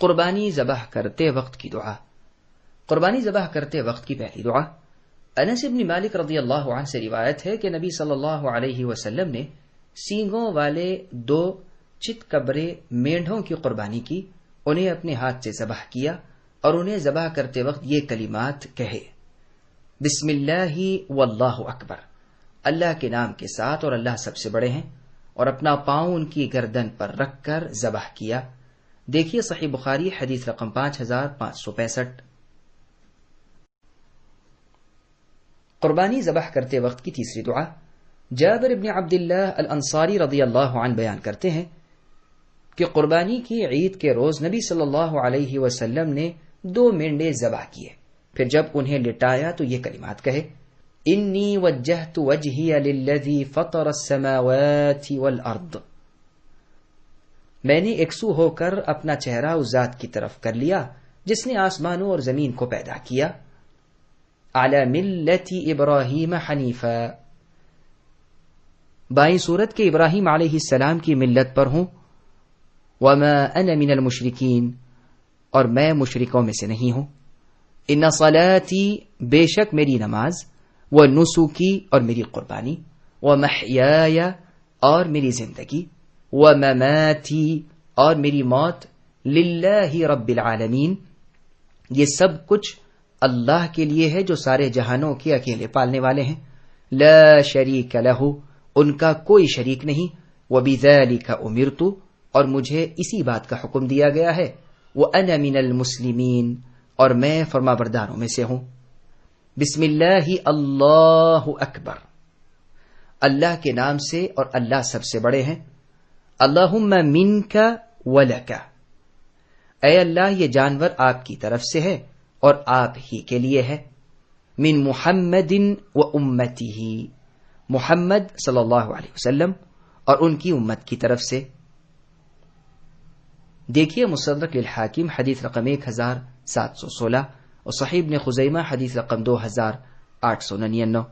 قربانی ذبح کرتے وقت کی دعا۔ قربانی ذبح کرتے وقت کی پہلی دعا انس بن مالک رضی اللہ عنہ سے روایت ہے کہ نبی صلی اللہ علیہ وسلم نے سینگوں والے 2 چتکبرے مینڈھوں کی قربانی کی، انہیں اپنے ہاتھ سے ذبح کیا اور انہیں ذبح کرتے وقت یہ کلمات کہے: بسم اللہ واللہ اکبر، اللہ کے نام کے ساتھ اور اللہ سب سے بڑے ہیں، اور اپنا پاؤں ان کی گردن پر رکھ کر ذبح کیا۔ دیکھیے صحیح بخاری حدیث رقم 5565۔ قربانی ذبح کرتے وقت کی تیسری دعا جابر بن عبداللہ الانصاری رضی اللہ عنہ بیان کرتے ہیں کہ قربانی کی عید کے روز نبی صلی اللہ علیہ وسلم نے 2 مینڈے ذبح کیے، پھر جب انہیں لٹایا تو یہ کلمات کہے: انی وجہت وجہی للذی فطر السماوات والارض، میں نے یکسو ہو کر اپنا چہرہ اس ذات کی طرف کر لیا جس نے آسمانوں اور زمین کو پیدا کیا۔ علی ملت ابراہیم حنیفا، بائیں صورت کے ابراہیم علیہ السلام کی ملت پر ہوں۔ وما انا من المشرکین، اور میں مشرکوں میں سے نہیں ہوں۔ ان صلاتی، بے شک میری نماز، ونسکی، اور میری قربانی، ومحیای، اور میری زندگی، ومماتی، اور میری موت، للہ رب العالمین، یہ سب کچھ اللہ کے لیے ہے جو سارے جہانوں کے اکیلے پالنے والے ہیں۔ لا شریک لہ، ان کا کوئی شریک نہیں۔ وبذالک امرت، اور مجھے اسی بات کا حکم دیا گیا ہے۔ وانا من المسلمین، اور میں فرما برداروں میں سے ہوں۔ بسم اللہ اللہ اکبر، اللہ کے نام سے اور اللہ سب سے بڑے ہیں۔ اللہم منک ولک، اے اللہ یہ جانور آپ کی طرف سے ہے اور آپ ہی کے لیے ہے۔ من محمد و امتہ، محمد صلی اللہ علیہ وسلم اور ان کی امت کی طرف سے۔ دیکھیے مستدرک للحاکم حدیث رقم 1716 اور صحیح ابن خزیمہ حدیث رقم 2899۔